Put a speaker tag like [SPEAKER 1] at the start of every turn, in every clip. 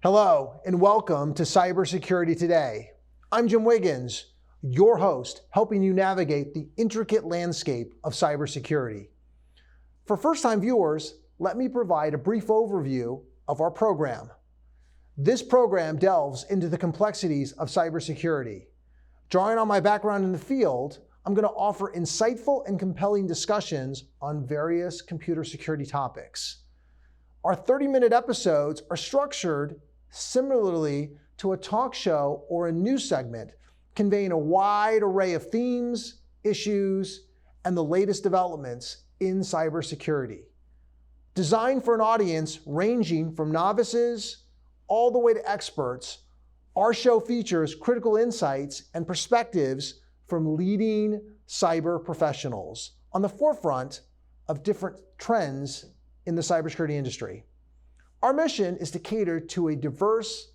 [SPEAKER 1] Hello, and welcome to Cybersecurity Today. I'm Jim Wiggins, your host, helping you navigate the intricate landscape of cybersecurity. For first-time viewers, let me provide a brief overview of our program. This program delves into the complexities of cybersecurity. Drawing on my background in the field, I'm going to offer insightful and compelling discussions on various computer security topics. Our 30-minute episodes are structured similarly to a talk show or a news segment, conveying a wide array of themes, issues, and the latest developments in cybersecurity. Designed for an audience ranging from novices all the way to experts, our show features critical insights and perspectives from leading cyber professionals on the forefront of different trends in the cybersecurity industry. Our mission is to cater to a diverse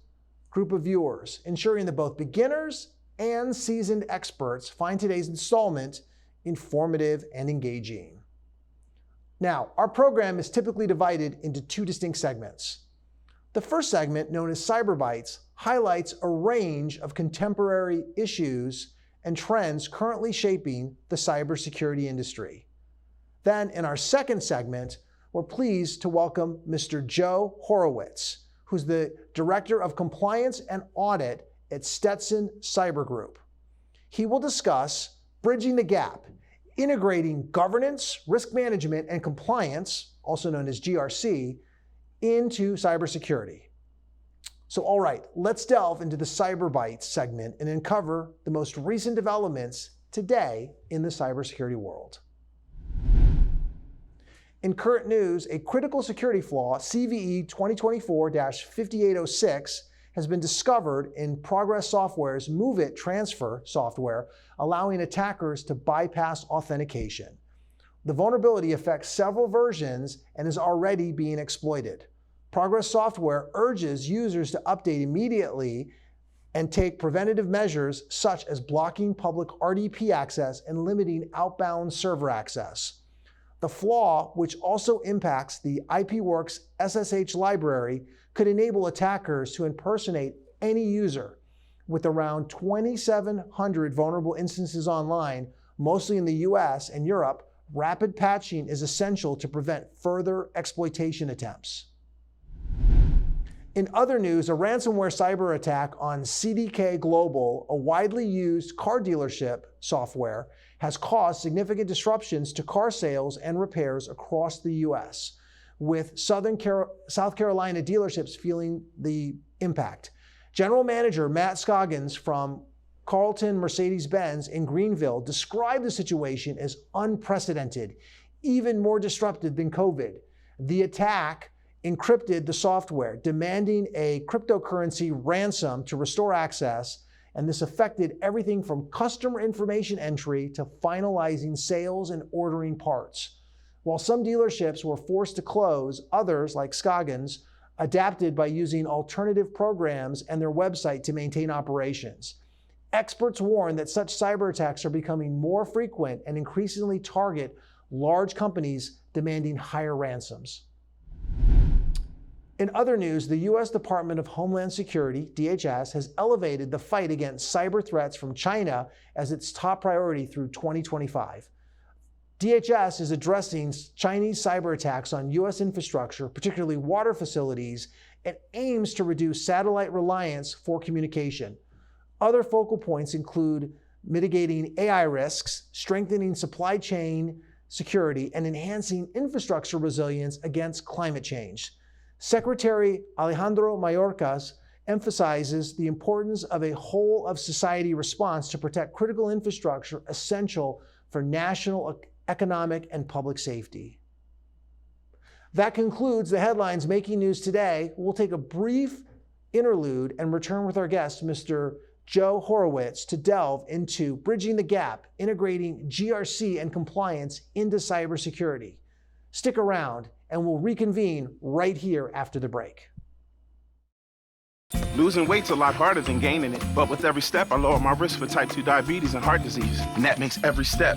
[SPEAKER 1] group of viewers, ensuring that both beginners and seasoned experts find today's installment informative and engaging. Now, our program is typically divided into two distinct segments. The first segment, known as Cyber Bites, highlights a range of contemporary issues and trends currently shaping the cybersecurity industry. Then, in our second segment, we're pleased to welcome Mr. Joe Horowitz, who's the Director of Compliance and Audit at Stetson Cybergroup. He will discuss bridging the gap, integrating governance, risk management, and compliance, also known as GRC, into cybersecurity. So, all right, let's delve into the Cyber Bites segment and uncover the most recent developments today in the cybersecurity world. In current news, a critical security flaw, CVE 2024-5806, has been discovered in Progress Software's Move It transfer software, allowing attackers to bypass authentication. The vulnerability affects several versions and is already being exploited. Progress Software urges users to update immediately and take preventative measures such as blocking public RDP access and limiting outbound server access. The flaw, which also impacts the IPworks SSH library, could enable attackers to impersonate any user. With around 2,700 vulnerable instances online, mostly in the US and Europe, rapid patching is essential to prevent further exploitation attempts. In other news, a ransomware cyber attack on CDK Global, a widely used car dealership software, has caused significant disruptions to car sales and repairs across the US, with South Carolina dealerships feeling the impact. General Manager Matt Scoggins from Carlton Mercedes-Benz in Greenville described the situation as unprecedented, even more disruptive than COVID. The attack encrypted the software, demanding a cryptocurrency ransom to restore access, and this affected everything from customer information entry to finalizing sales and ordering parts. While some dealerships were forced to close, others, like Scoggins, adapted by using alternative programs and their website to maintain operations. Experts warn that such cyber attacks are becoming more frequent and increasingly target large companies demanding higher ransoms. In other news, the U.S. Department of Homeland Security, DHS, has elevated the fight against cyber threats from China as its top priority through 2025. DHS is addressing Chinese cyber attacks on U.S. infrastructure, particularly water facilities, and aims to reduce satellite reliance for communication. Other focal points include mitigating AI risks, strengthening supply chain security, and enhancing infrastructure resilience against climate change. Secretary Alejandro Mayorkas emphasizes the importance of a whole-of-society response to protect critical infrastructure essential for national, economic, and public safety. That concludes the headlines making news today. We'll take a brief interlude and return with our guest, Mr. Joe Horowitz to delve into bridging the gap, integrating GRC and compliance into cybersecurity. Stick around and we'll reconvene right here after the break.
[SPEAKER 2] Losing weight's a lot harder than gaining it, but with every step I lower my risk for type 2 diabetes and heart disease, and that makes every step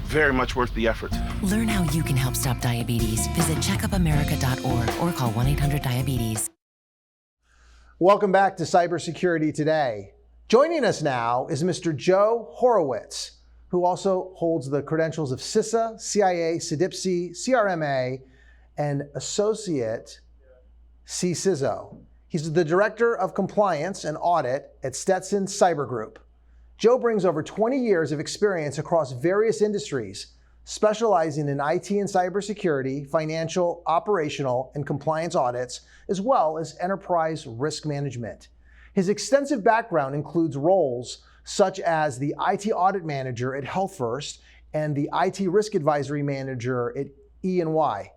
[SPEAKER 2] very much worth the effort.
[SPEAKER 3] Learn how you can help stop diabetes. Visit checkupamerica.org or call 1-800-DIABETES.
[SPEAKER 1] Welcome back to Cybersecurity Today. Joining us now is Mr. Joe Horowitz, who also holds the credentials of CISA, CIA, CDPSE, CRMA, and Associate CCISO. He's the Director of Compliance and Audit at Stetson Cybergroup. Joe brings over 20 years of experience across various industries, specializing in IT and cybersecurity, financial, operational, and compliance audits, as well as enterprise risk management. His extensive background includes roles such as the IT Audit Manager at HealthFirst and the IT Risk Advisory Manager at E&Y.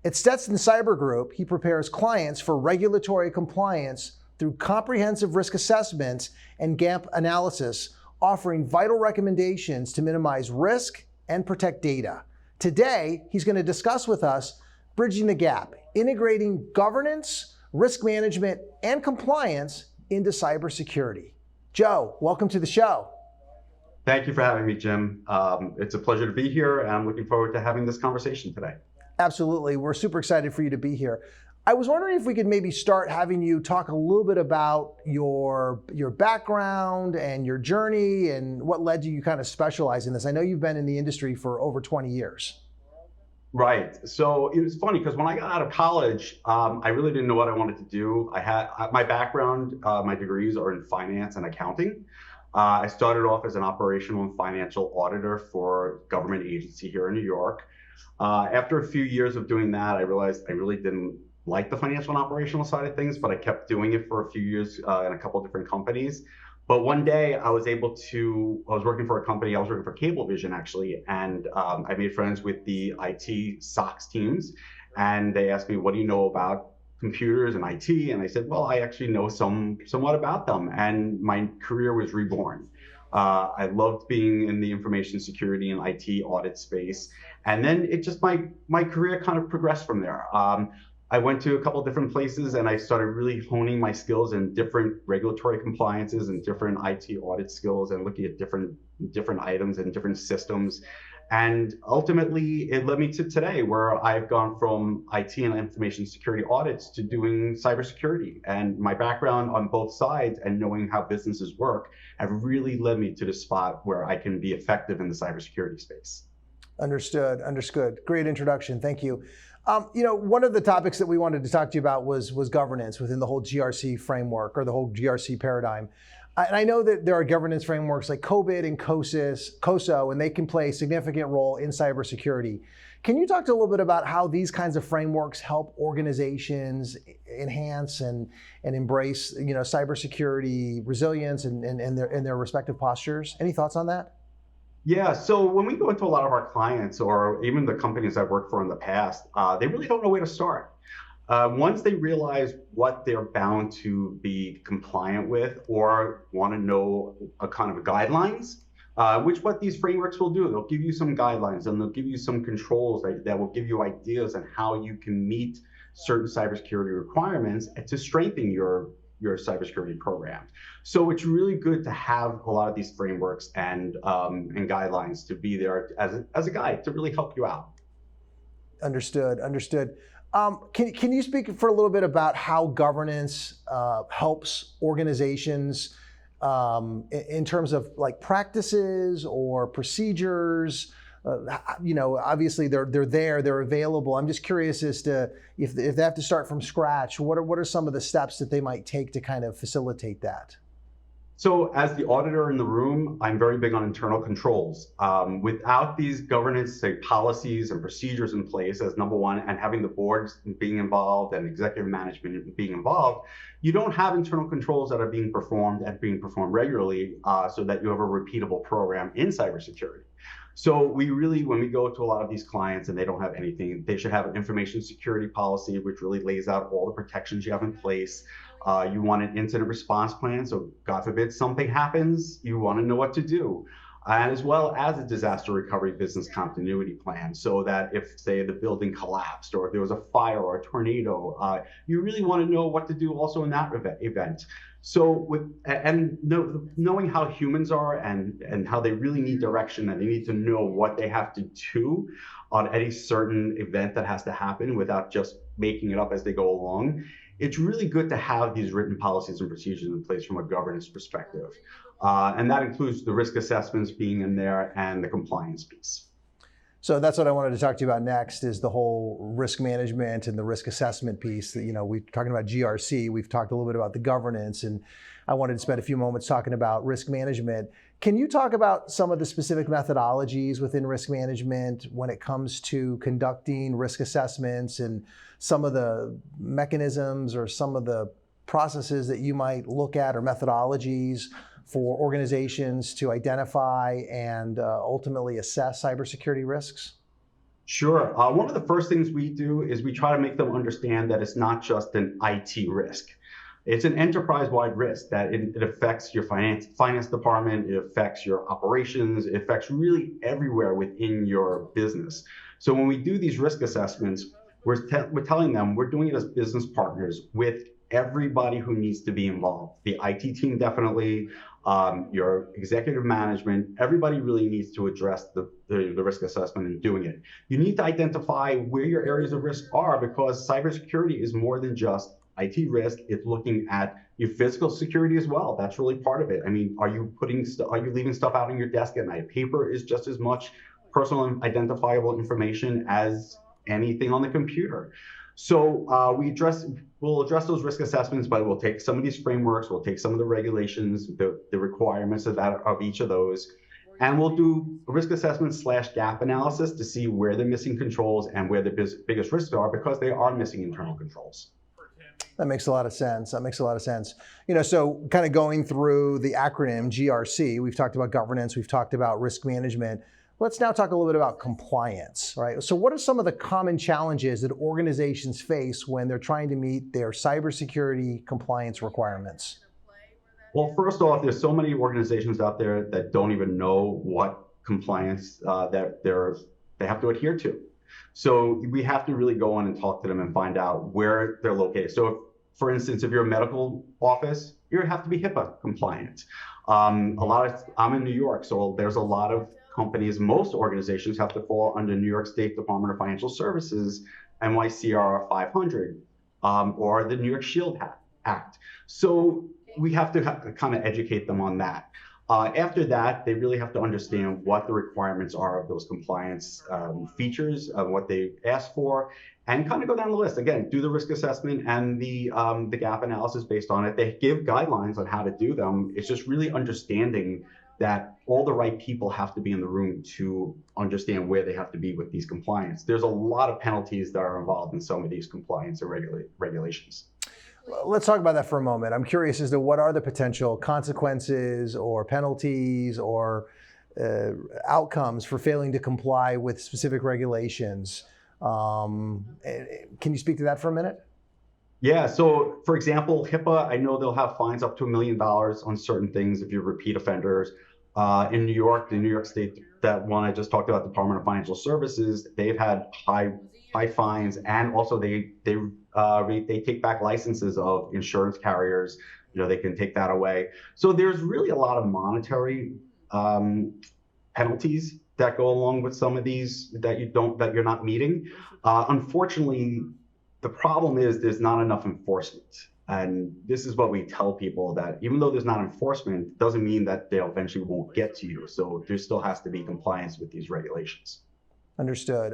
[SPEAKER 1] At Stetson Cybergroup, he prepares clients for regulatory compliance through comprehensive risk assessments and gap analysis, offering vital recommendations to minimize risk and protect data. Today, he's going to discuss with us bridging the gap, integrating governance, risk management, and compliance into cybersecurity. Joe, welcome to the show.
[SPEAKER 4] Thank you for having me, Jim. It's a pleasure to be here, and I'm looking forward to having this conversation today.
[SPEAKER 1] Absolutely. We're super excited for you to be here. I was wondering if we could maybe start having you talk a little bit about your background and your journey and what led you kind of specialize in this. I know you've been in the industry for over 20 years.
[SPEAKER 4] Right. So it was funny because when I got out of college, I really didn't know what I wanted to do. I had my background, my degrees are in finance and accounting. I started off as an operational and financial auditor for a government agency here in New York. After a few years of doing that, I realized I really didn't like the financial and operational side of things, but I kept doing it for a few years in a couple of different companies. But one day I was working for a company, I was working for Cablevision actually, and I made friends with the IT SOX teams, and they asked me, what do you know about computers and IT? And I said, well, I actually know somewhat about them, and my career was reborn. I loved being in the information security and IT audit space. And then it just, my career kind of progressed from there. I went to a couple of different places and I started really honing my skills in different regulatory compliances and different IT audit skills and looking at different items and different systems. And ultimately, it led me to today, where I've gone from IT and information security audits to doing cybersecurity. And my background on both sides and knowing how businesses work have really led me to the spot where I can be effective in the cybersecurity space.
[SPEAKER 1] Understood. Great introduction. Thank you. One of the topics that we wanted to talk to you about was governance within the whole GRC framework or the whole GRC paradigm. And I know that there are governance frameworks like COBIT and COSO, and they can play a significant role in cybersecurity. Can you talk a little bit about how these kinds of frameworks help organizations enhance and embrace, cybersecurity resilience and their respective postures? Any thoughts on that?
[SPEAKER 4] Yeah, so when we go into a lot of our clients or even the companies I've worked for in the past, they really don't know where to start. Once they realize what they're bound to be compliant with or want to know a kind of guidelines, what these frameworks will do, they'll give you some guidelines and they'll give you some controls that will give you ideas on how you can meet certain cybersecurity requirements and to strengthen your cybersecurity program. So it's really good to have a lot of these frameworks and guidelines to be there as a guide to really help you out.
[SPEAKER 1] Understood. Can you speak for a little bit about how governance helps organizations in terms of like practices or procedures? Obviously they're available. I'm just curious as to if they have to start from scratch, what are some of the steps that they might take to kind of facilitate that?
[SPEAKER 4] So as the auditor in the room, I'm very big on internal controls. Without these governance, policies and procedures in place as number one, and having the boards being involved and executive management being involved, you don't have internal controls that are being performed regularly so that you have a repeatable program in cybersecurity. So when we go to a lot of these clients and they don't have anything, they should have an information security policy, which really lays out all the protections you have in place. You want an incident response plan, so God forbid something happens, you want to know what to do. And as well as a disaster recovery business continuity plan, so that if, say, the building collapsed or if there was a fire or a tornado, you really want to know what to do also in that event. So knowing how humans are and how they really need direction, and they need to know what they have to do on any certain event that has to happen without just making it up as they go along. It's really good to have these written policies and procedures in place from a governance perspective. And that includes the risk assessments being in there and the compliance piece.
[SPEAKER 1] So that's what I wanted to talk to you about next, is the whole risk management and the risk assessment piece. That, we're talking about GRC, we've talked a little bit about the governance, and I wanted to spend a few moments talking about risk management. Can you talk about some of the specific methodologies within risk management when it comes to conducting risk assessments, and some of the mechanisms or some of the processes that you might look at, or methodologies for organizations to identify and ultimately assess cybersecurity risks?
[SPEAKER 4] Sure. One of the first things we do is we try to make them understand that it's not just an IT risk. It's an enterprise-wide risk, that it affects your finance department, it affects your operations, it affects really everywhere within your business. So when we do these risk assessments, we're telling them we're doing it as business partners with everybody who needs to be involved. The IT team definitely, your executive management, everybody really needs to address the risk assessment and doing it. You need to identify where your areas of risk are, because cybersecurity is more than just IT risk. It's looking at your physical security as well. That's really part of it. I mean, are you leaving stuff out on your desk at night? Paper is just as much personal and identifiable information as anything on the computer. So we'll address those risk assessments, but we'll take some of these frameworks, we'll take some of the regulations, the requirements of each of those, and we'll do a risk assessment / gap analysis to see where the missing controls and where the biggest risks are, because they are missing internal controls.
[SPEAKER 1] That makes a lot of sense. So kind of going through the acronym GRC, we've talked about governance, we've talked about risk management. Let's now talk a little bit about compliance, right? So what are some of the common challenges that organizations face when they're trying to meet their cybersecurity compliance requirements?
[SPEAKER 4] Well, first off, there's so many organizations out there that don't even know what compliance that they have to adhere to. So we have to really go on and talk to them and find out where they're located. So for instance, if you're a medical office, you have to be HIPAA compliant. I'm in New York, so there's a lot of companies, most organizations have to fall under New York State Department of Financial Services, NYCR 500, or the New York Shield Act. So we have to kind of educate them on that. After that, they really have to understand what the requirements are of those compliance features, of what they ask for, and kind of go down the list. Again, do the risk assessment and the gap analysis based on it. They give guidelines on how to do them. It's just really understanding that all the right people have to be in the room to understand where they have to be with these compliance. There's a lot of penalties that are involved in some of these compliance and regulations.
[SPEAKER 1] Let's talk about that for a moment. I'm curious as to what are the potential consequences or penalties or outcomes for failing to comply with specific regulations. Can you speak to that for a minute?
[SPEAKER 4] Yeah, so for example, HIPAA, I know they'll have fines up to $1 million on certain things if you're repeat offenders. In New York, the New York State, that one I just talked about, Department of Financial Services, they've had high fines, and also they take back licenses of insurance carriers. They can take that away. So there's really a lot of monetary penalties that go along with some of these that you're not meeting. Unfortunately, the problem is there's not enough enforcement. And this is what we tell people, that even though there's not enforcement, doesn't mean that they eventually won't get to you. So there still has to be compliance with these regulations.
[SPEAKER 1] Understood.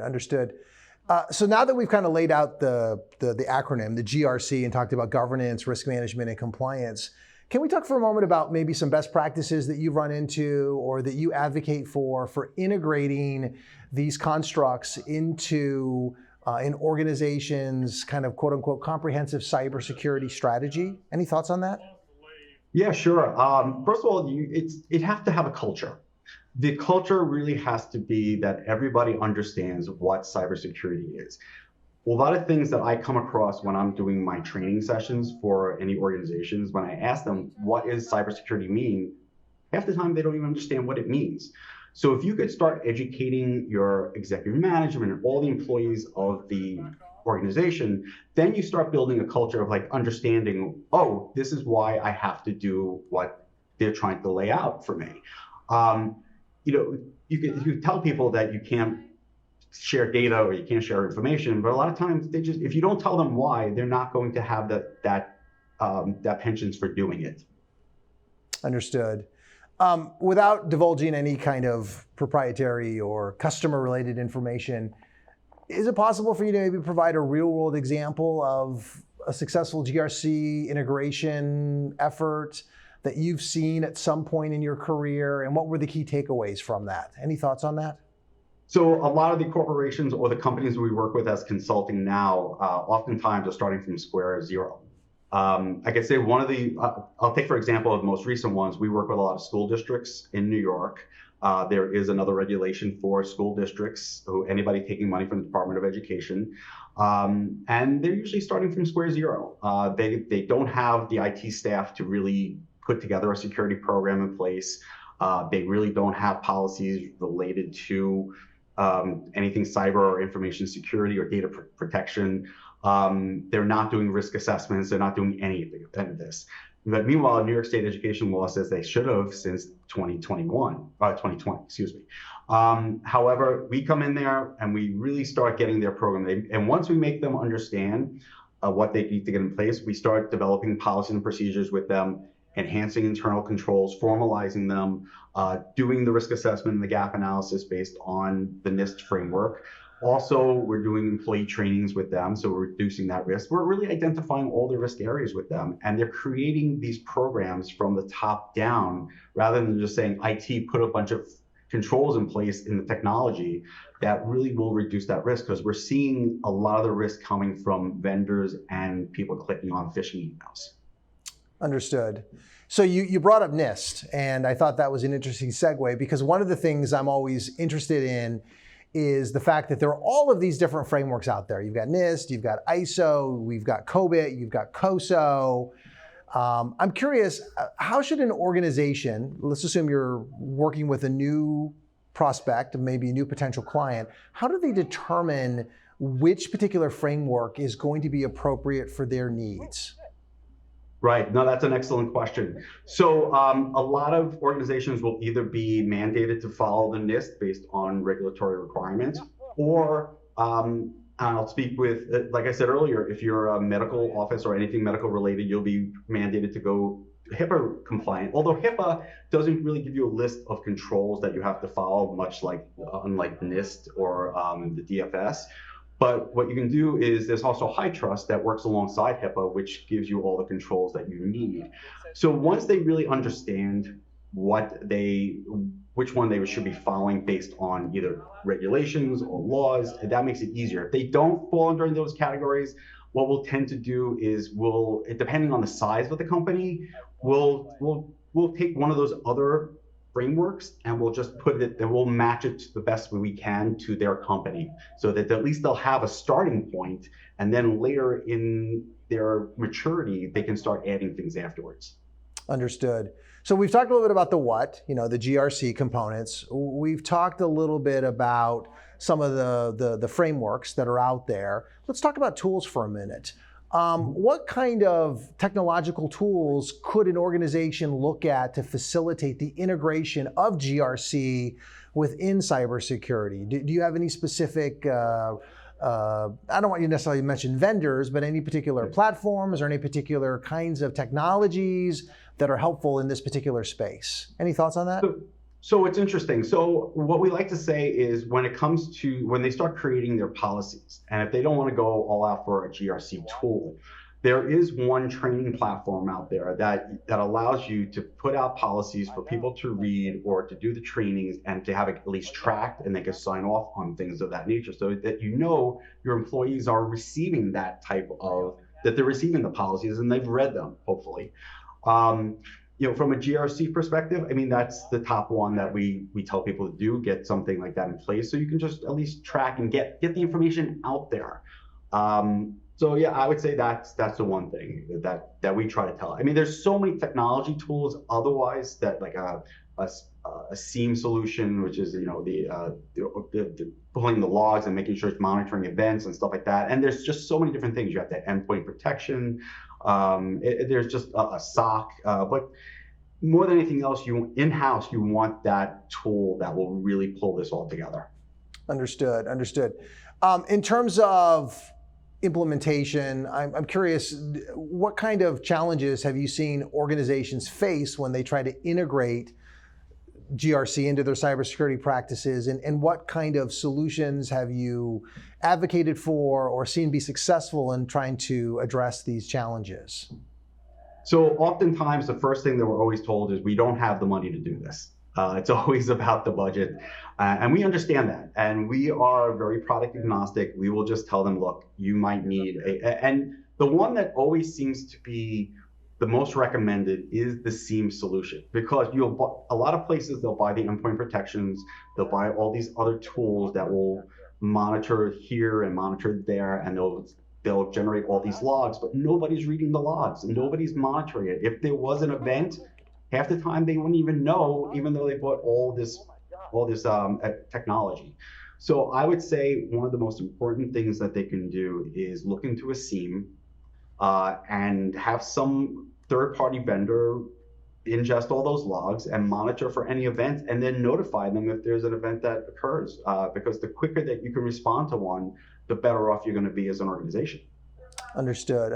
[SPEAKER 1] So now that we've kind of laid out the acronym, the GRC, and talked about governance, risk management, and compliance, can we talk for a moment about maybe some best practices that you've run into or that you advocate for integrating these constructs into an organization's kind of quote unquote comprehensive cybersecurity strategy? Any thoughts on that?
[SPEAKER 4] Yeah, sure. First of all, it has to have a culture. The culture really has to be that everybody understands what cybersecurity is. a lot of things that I come across when I'm doing my training sessions for any organizations, when I ask them, what does cybersecurity mean? Half the time they don't even understand what it means. So if you could start educating your executive management and all the employees of the organization, then you start building a culture of like understanding, oh, this is why I have to do what they're trying to lay out for me. You can tell people that you can't share data or you can't share information, but a lot of times if you don't tell them why, they're not going to have that penchant for doing it.
[SPEAKER 1] Understood. Without divulging any kind of proprietary or customer-related information, is it possible for you to maybe provide a real-world example of a successful GRC integration effort that you've seen at some point in your career, and what were the key takeaways from that? Any thoughts on that?
[SPEAKER 4] So a lot of the corporations or the companies we work with as consulting now, oftentimes are starting from square zero. I could say I'll take for example the most recent ones. We work with a lot of school districts in New York. There is another regulation for school districts, anybody taking money from the Department of Education. And they're usually starting from square zero. They don't have the IT staff to really put together a security program in place. They really don't have policies related to anything cyber or information security or data protection. They're not doing risk assessments. They're not doing any of this. But meanwhile, New York State education law says they should have since 2020, excuse me. However, we come in there and we really start getting their program. And once we make them understand what they need to get in place, we start developing policies and procedures with them, enhancing internal controls, formalizing them, doing the risk assessment and the gap analysis based on the NIST framework. Also, we're doing employee trainings with them, so we're reducing that risk. We're really identifying all the risk areas with them, and they're creating these programs from the top down, rather than just saying, IT, put a bunch of controls in place in the technology that really will reduce that risk, because we're seeing a lot of the risk coming from vendors and people clicking on phishing emails.
[SPEAKER 1] Understood. So you brought up NIST, and I thought that was an interesting segue, because one of the things I'm always interested in is the fact that there are all of these different frameworks out there. You've got NIST, you've got ISO, we've got COBIT, you've got COSO. I'm curious, how should an organization, let's assume you're working with a new prospect, maybe a new potential client, how do they determine which particular framework is going to be appropriate for their needs?
[SPEAKER 4] Right. No, that's an excellent question. So a lot of organizations will either be mandated to follow the NIST based on regulatory requirements, or I'll speak with, like I said earlier, if you're a medical office or anything medical related, you'll be mandated to go HIPAA compliant. Although HIPAA doesn't really give you a list of controls that you have to follow, much like unlike NIST or the DFS. But what you can do is there's also high trust that works alongside HIPAA, which gives you all the controls that you need. So once they really understand which one they should be following based on either regulations or laws, that makes it easier. If they don't fall under those categories, what we'll tend to do is depending on the size of the company, we'll take one of those other frameworks and we'll just we'll match it the best way we can to their company, so that at least they'll have a starting point, and then later in their maturity, they can start adding things afterwards.
[SPEAKER 1] Understood. So we've talked a little bit about the what, the GRC components. We've talked a little bit about some of the frameworks that are out there. Let's talk about tools for a minute. What kind of technological tools could an organization look at to facilitate the integration of GRC within cybersecurity? Do you have any specific, I don't want you to necessarily mention vendors, but any particular platforms or any particular kinds of technologies that are helpful in this particular space? Any thoughts on that?
[SPEAKER 4] So it's interesting. So what we like to say is when they start creating their policies, and if they don't want to go all out for a GRC tool, there is one training platform out there that allows you to put out policies for people to read or to do the trainings and to have it at least tracked, and they can sign off on things of that nature, so that your employees are receiving that they're receiving the policies and they've read them, hopefully. From a GRC perspective, I mean, that's the top one that we tell people to do, get something like that in place, so you can just at least track and get the information out there. So yeah, I would say that's the one thing that we try to tell. I mean, there's so many technology tools otherwise that like a SIEM solution, which is the pulling the logs and making sure it's monitoring events and stuff like that. And there's just so many different things. You have the endpoint protection. There's just a SOC, but more than anything else, in-house, you want that tool that will really pull this all together.
[SPEAKER 1] Understood. In terms of implementation, I'm curious, what kind of challenges have you seen organizations face when they try to integrate GRC into their cybersecurity practices, and what kind of solutions have you advocated for or seen be successful in trying to address these challenges?
[SPEAKER 4] So oftentimes the first thing that we're always told is we don't have the money to do this. It's always about the budget. And we understand that. And we are very product agnostic. We will just tell them, look, you might need and the one that always seems to be the most recommended is the SIEM solution, because a lot of places, they'll buy the endpoint protections, they'll buy all these other tools that will monitor here and monitor there, and they'll generate all these logs, but nobody's reading the logs and nobody's monitoring it. If there was an event, half the time they wouldn't even know, even though they bought all this technology. So I would say one of the most important things that they can do is look into a SIEM and have some third-party vendor ingest all those logs and monitor for any events, and then notify them if there's an event that occurs. Because the quicker that you can respond to one, the better off you're going to be as an organization.
[SPEAKER 1] Understood.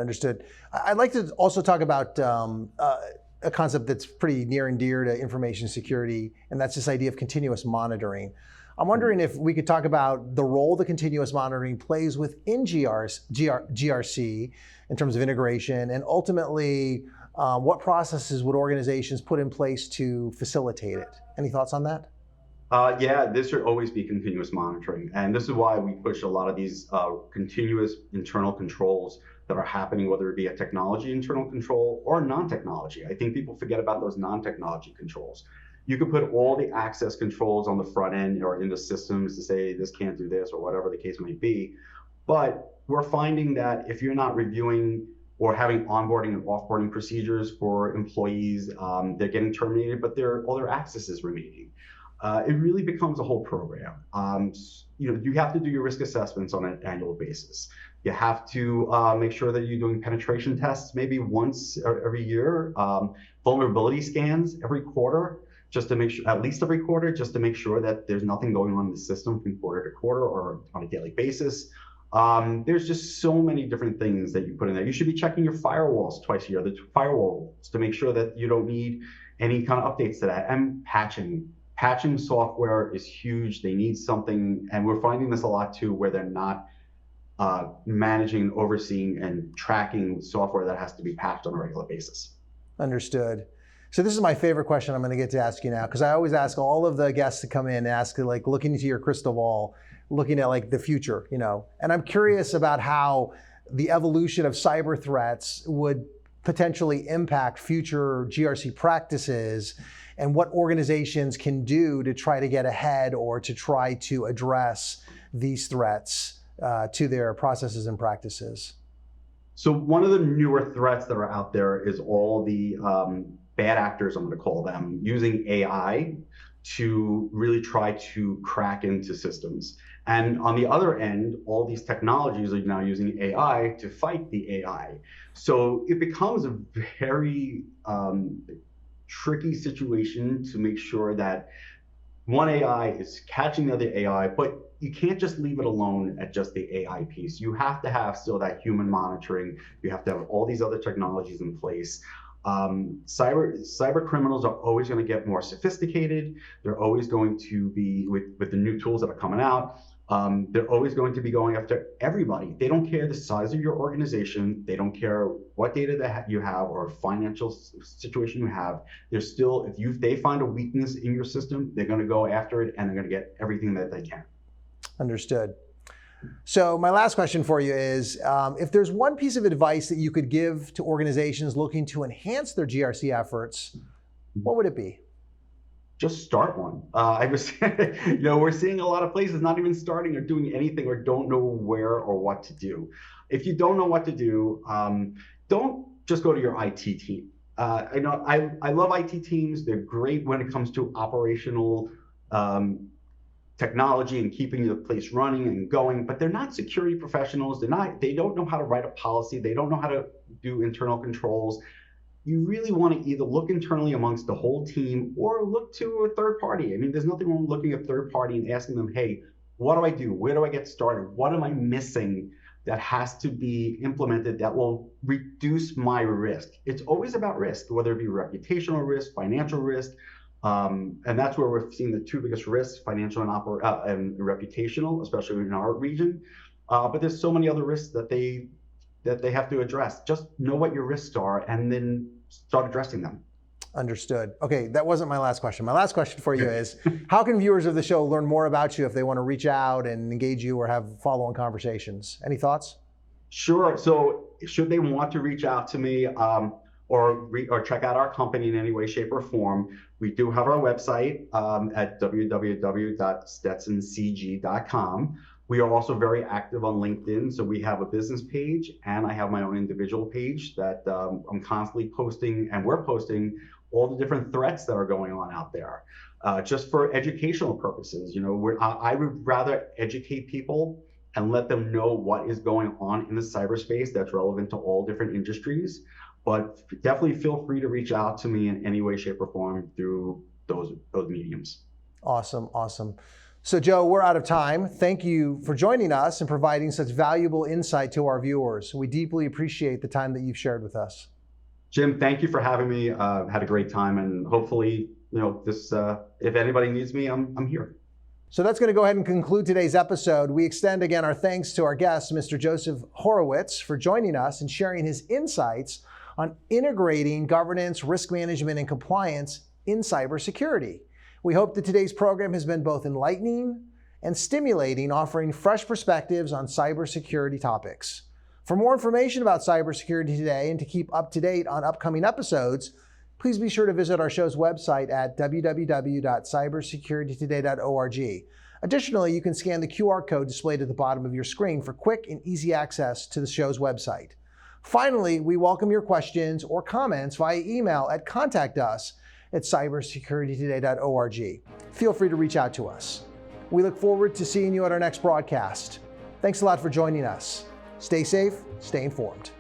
[SPEAKER 1] I'd like to also talk about a concept that's pretty near and dear to information security, and that's this idea of continuous monitoring. I'm wondering if we could talk about the role the continuous monitoring plays within GRC in terms of integration, and ultimately what processes would organizations put in place to facilitate it? Any thoughts on that?
[SPEAKER 4] Yeah, this should always be continuous monitoring. And this is why we push a lot of these continuous internal controls that are happening, whether it be a technology internal control or non-technology. I think people forget about those non-technology controls. You could put all the access controls on the front end or in the systems to say this can't do this or whatever the case may be. But we're finding that if you're not reviewing or having onboarding and offboarding procedures for employees, they're getting terminated, but all their access is remaining. It really becomes a whole program. You have to do your risk assessments on an annual basis. You have to make sure that you're doing penetration tests maybe once every year, vulnerability scans every quarter, just to make sure, at least every quarter, just to make sure that there's nothing going on in the system from quarter to quarter or on a daily basis. There's just so many different things that you put in there. You should be checking your firewalls twice a year, the firewalls, to make sure that you don't need any kind of updates to that. And patching. Patching software is huge. They need something, and we're finding this a lot too, where they're not managing, overseeing, and tracking software that has to be patched on a regular basis. Understood.
[SPEAKER 1] So this is my favorite question I'm going to get to ask you now, because I always ask all of the guests to come in, ask like looking into your crystal ball, looking at like the future, and I'm curious about how the evolution of cyber threats would potentially impact future GRC practices and what organizations can do to try to get ahead or to try to address these threats to their processes and practices.
[SPEAKER 4] So one of the newer threats that are out there is all the bad actors, I'm going to call them, using AI to really try to crack into systems. And on the other end, all these technologies are now using AI to fight the AI. So it becomes a very tricky situation to make sure that one AI is catching the other AI, but you can't just leave it alone at just the AI piece. You have to have still that human monitoring. You have to have all these other technologies in place. Cyber criminals are always going to get more sophisticated. They're always going to be, with the new tools that are coming out, they're always going to be going after everybody. They don't care the size of your organization. They don't care what data that you have or financial situation you have. They're still, if they find a weakness in your system, they're going to go after it and they're going to get everything that they can.
[SPEAKER 1] Understood. So my last question for you is, if there's one piece of advice that you could give to organizations looking to enhance their GRC efforts, what would it be?
[SPEAKER 4] just start one. I was, we're seeing a lot of places not even starting or doing anything or don't know where or what to do. If you don't know what to do, don't just go to your IT team. I love IT teams. They're great when it comes to operational technology and keeping the place running and going, but they're not security professionals. They don't know how to write a policy. They don't know how to do internal controls. You really want to either look internally amongst the whole team or look to a third party. I mean, there's nothing wrong with looking at a third party and asking them, hey, what do I do? Where do I get started? What am I missing that has to be implemented that will reduce my risk? It's always about risk, whether it be reputational risk, financial risk, and that's where we're seeing the two biggest risks, financial and reputational, especially in our region. But there's so many other risks that they have to address. Just know what your risks are and then start addressing them.
[SPEAKER 1] Understood. Okay, that wasn't my last question. My last question for you is, how can viewers of the show learn more about you if they want to reach out and engage you or have follow-on conversations? Any thoughts?
[SPEAKER 4] Sure. So should they want to reach out to me or check out our company in any way, shape, or form, we do have our website at www.stetsoncg.com. We are also very active on LinkedIn. So we have a business page and I have my own individual page that I'm constantly posting, and we're posting all the different threats that are going on out there, just for educational purposes. I would rather educate people and let them know what is going on in the cyberspace that's relevant to all different industries. But definitely feel free to reach out to me in any way, shape, or form through those mediums.
[SPEAKER 1] Awesome, awesome. So Joe, we're out of time. Thank you for joining us and providing such valuable insight to our viewers. We deeply appreciate the time that you've shared with us.
[SPEAKER 4] Jim, thank you for having me. Had a great time, and hopefully, if anybody needs me, I'm here.
[SPEAKER 1] So that's going to go ahead and conclude today's episode. We extend again our thanks to our guest, Mr. Joseph Horowitz, for joining us and sharing his insights on integrating governance, risk management, and compliance in cybersecurity. We hope that today's program has been both enlightening and stimulating, offering fresh perspectives on cybersecurity topics. For more information about cybersecurity today and to keep up to date on upcoming episodes, please be sure to visit our show's website at www.cybersecuritytoday.org. Additionally, you can scan the QR code displayed at the bottom of your screen for quick and easy access to the show's website. Finally, we welcome your questions or comments via email at contact@cybersecuritytoday.org. Feel free to reach out to us. We look forward to seeing you at our next broadcast. Thanks a lot for joining us. Stay safe, stay informed.